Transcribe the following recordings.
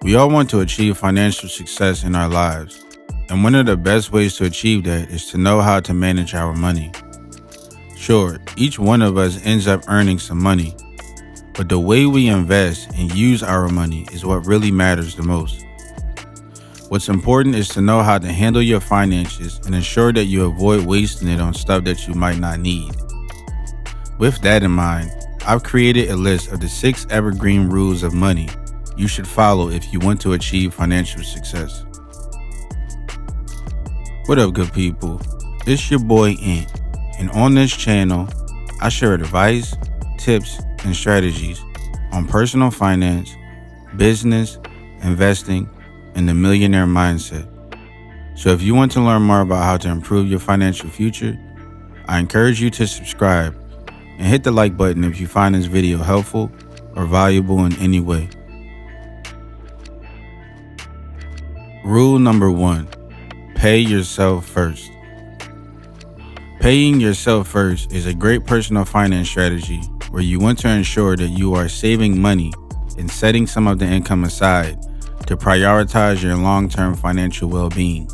We all want to achieve financial success in our lives, and one of the best ways to achieve that is to know how to manage our money. Sure, each one of us ends up earning some money, but the way we invest and use our money is what really matters the most. What's important is to know how to handle your finances and ensure that you avoid wasting it on stuff that you might not need. With that in mind, I've created a list of the 6 evergreen rules of money you should follow if you want to achieve financial success. What up, good people? It's your boy Ant, and on this channel, I share advice, tips, and strategies on personal finance, business, investing, and the millionaire mindset. So if you want to learn more about how to improve your financial future, I encourage you to subscribe and hit the like button if you find this video helpful or valuable in any way. Rule number 1, pay yourself first. Paying yourself first is a great personal finance strategy where you want to ensure that you are saving money and setting some of the income aside to prioritize your long-term financial well-being.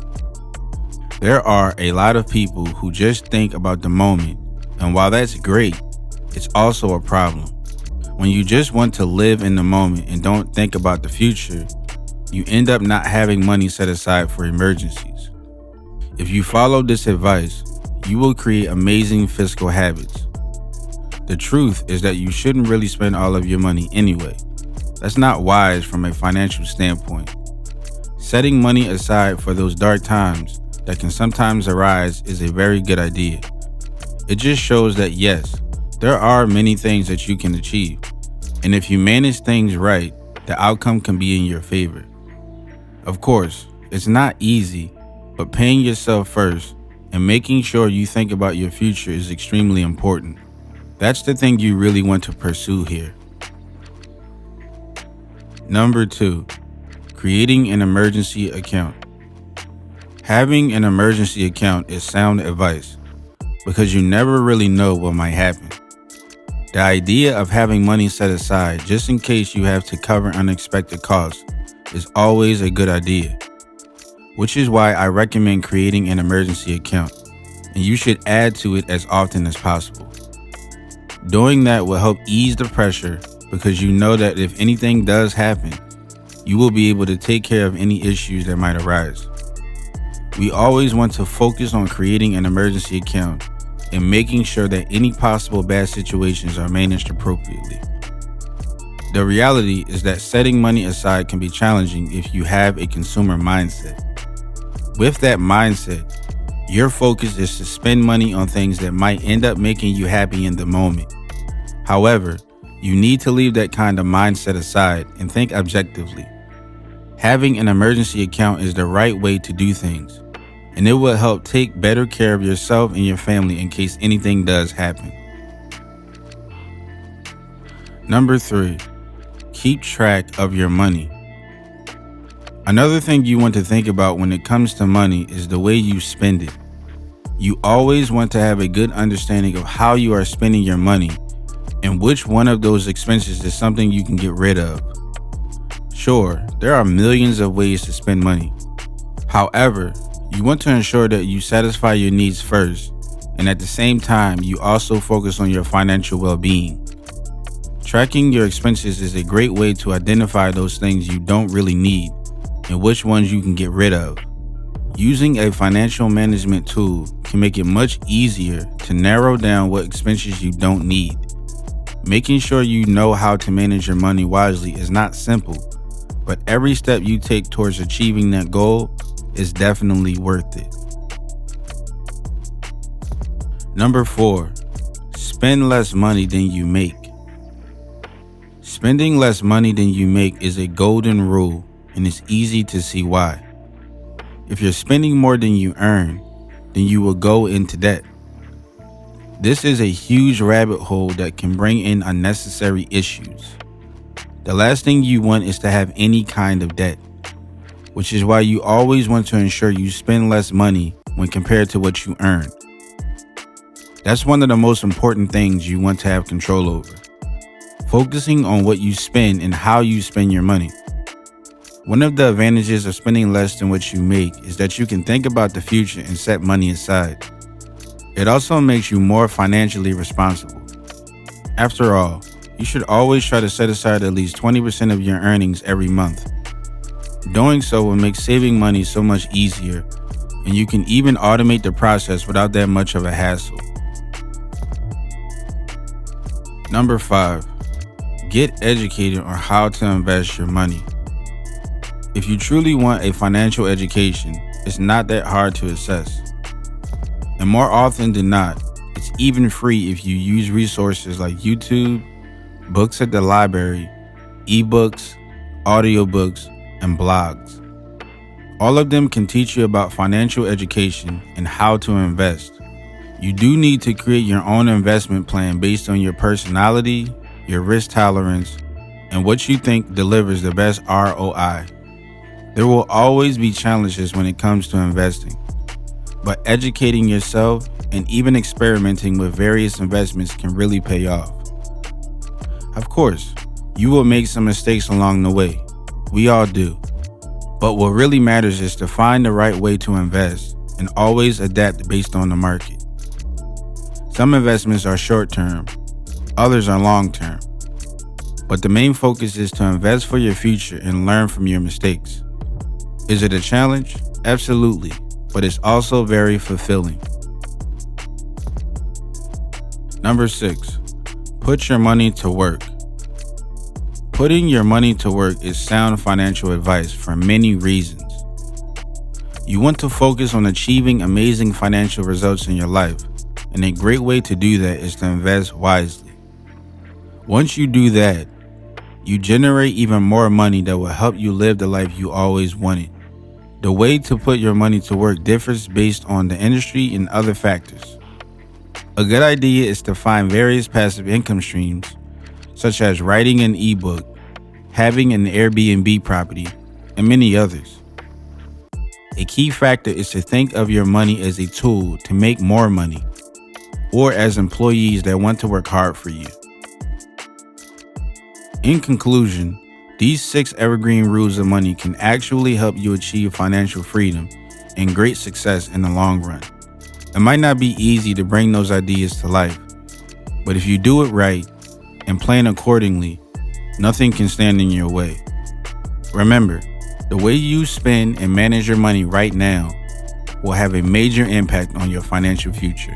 There are a lot of people who just think about the moment, and while that's great, it's also a problem. When you just want to live in the moment and don't think about the future, you end up not having money set aside for emergencies. If you follow this advice, you will create amazing fiscal habits. The truth is that you shouldn't really spend all of your money anyway. That's not wise from a financial standpoint. Setting money aside for those dark times that can sometimes arise is a very good idea. It just shows that yes, there are many things that you can achieve, and if you manage things right, the outcome can be in your favor. Of course, it's not easy, but paying yourself first and making sure you think about your future is extremely important. That's the thing you really want to pursue here. Number 2, creating an emergency account. Having an emergency account is sound advice because you never really know what might happen. The idea of having money set aside just in case you have to cover unexpected costs is always a good idea, which is why I recommend creating an emergency account, and you should add to it as often as possible. Doing that will help ease the pressure because you know that if anything does happen, you will be able to take care of any issues that might arise. We always want to focus on creating an emergency account and making sure that any possible bad situations are managed appropriately. The reality is that setting money aside can be challenging if you have a consumer mindset. With that mindset, your focus is to spend money on things that might end up making you happy in the moment. However, you need to leave that kind of mindset aside and think objectively. Having an emergency account is the right way to do things, and it will help take better care of yourself and your family in case anything does happen. Number 3, keep track of your money. Another thing you want to think about when it comes to money is the way you spend it. You always want to have a good understanding of how you are spending your money and which one of those expenses is something you can get rid of. Sure, there are millions of ways to spend money. However, you want to ensure that you satisfy your needs first, and at the same time, you also focus on your financial well-being. Tracking your expenses is a great way to identify those things you don't really need and which ones you can get rid of. Using a financial management tool can make it much easier to narrow down what expenses you don't need. Making sure you know how to manage your money wisely is not simple, but every step you take towards achieving that goal is definitely worth it. Number 4, spend less money than you make. Spending less money than you make is a golden rule, and it's easy to see why. If you're spending more than you earn, then you will go into debt. This is a huge rabbit hole that can bring in unnecessary issues. The last thing you want is to have any kind of debt, which is why you always want to ensure you spend less money when compared to what you earn. That's one of the most important things you want to have control over. Focusing on what you spend and how you spend your money. One of the advantages of spending less than what you make is that you can think about the future and set money aside. It also makes you more financially responsible. After all, you should always try to set aside at least 20% of your earnings every month. Doing so will make saving money so much easier, and you can even automate the process without that much of a hassle. Number 5, get educated on how to invest your money. If you truly want a financial education, it's not that hard to assess. And more often than not, it's even free if you use resources like YouTube, books at the library, ebooks, audiobooks, and blogs. All of them can teach you about financial education and how to invest. You do need to create your own investment plan based on your personality, your risk tolerance, and what you think delivers the best ROI. There will always be challenges when it comes to investing, but educating yourself and even experimenting with various investments can really pay off. Of course, you will make some mistakes along the way. We all do. But what really matters is to find the right way to invest and always adapt based on the market. Some investments are short-term, others are long-term. But the main focus is to invest for your future and learn from your mistakes. Is it a challenge? Absolutely, but it's also very fulfilling. Number 6, put your money to work. Putting your money to work is sound financial advice for many reasons. You want to focus on achieving amazing financial results in your life, and a great way to do that is to invest wisely. Once you do that, you generate even more money that will help you live the life you always wanted. The way to put your money to work differs based on the industry and other factors. A good idea is to find various passive income streams, such as writing an ebook, having an Airbnb property, and many others. A key factor is to think of your money as a tool to make more money, or as employees that want to work hard for you. In conclusion, these 6 evergreen rules of money can actually help you achieve financial freedom and great success in the long run. It might not be easy to bring those ideas to life, but if you do it right and plan accordingly, nothing can stand in your way. Remember, the way you spend and manage your money right now will have a major impact on your financial future.